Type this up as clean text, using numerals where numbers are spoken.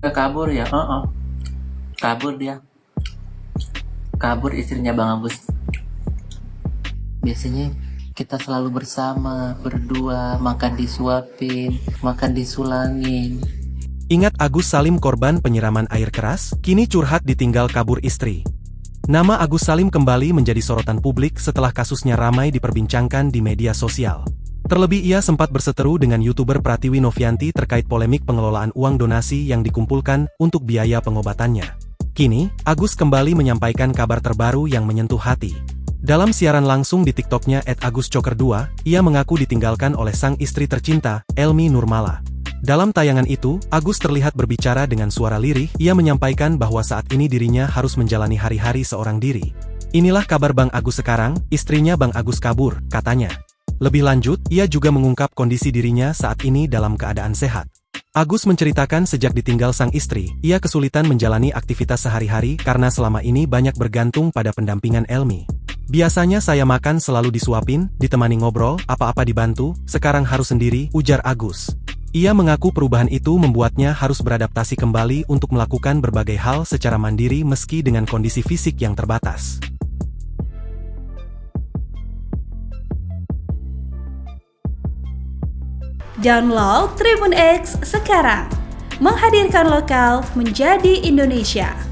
Udah kabur ya? Kabur dia. Kabur istrinya Bang Agus. Biasanya kita selalu bersama, berdua, makan disuapin, makan disulangin. Ingat Agus Salim korban penyiraman air keras, kini curhat ditinggal kabur istri. Nama Agus Salim kembali menjadi sorotan publik setelah kasusnya ramai diperbincangkan di media sosial. Terlebih ia sempat berseteru dengan YouTuber Pratiwi Novianti terkait polemik pengelolaan uang donasi yang dikumpulkan untuk biaya pengobatannya. Kini, Agus kembali menyampaikan kabar terbaru yang menyentuh hati. Dalam siaran langsung di TikToknya @aguscoker2, ia mengaku ditinggalkan oleh sang istri tercinta, Elmi Nurmala. Dalam tayangan itu, Agus terlihat berbicara dengan suara lirih, ia menyampaikan bahwa saat ini dirinya harus menjalani hari-hari seorang diri. Inilah kabar Bang Agus sekarang, istrinya Bang Agus kabur, katanya. Lebih lanjut, ia juga mengungkap kondisi dirinya saat ini dalam keadaan sehat. Agus menceritakan sejak ditinggal sang istri, ia kesulitan menjalani aktivitas sehari-hari karena selama ini banyak bergantung pada pendampingan Elmi. Biasanya saya makan selalu disuapin, ditemani ngobrol, apa-apa dibantu, sekarang harus sendiri, ujar Agus. Ia mengaku perubahan itu membuatnya harus beradaptasi kembali untuk melakukan berbagai hal secara mandiri meski dengan kondisi fisik yang terbatas. Download Tribun X sekarang, menghadirkan lokal menjadi Indonesia.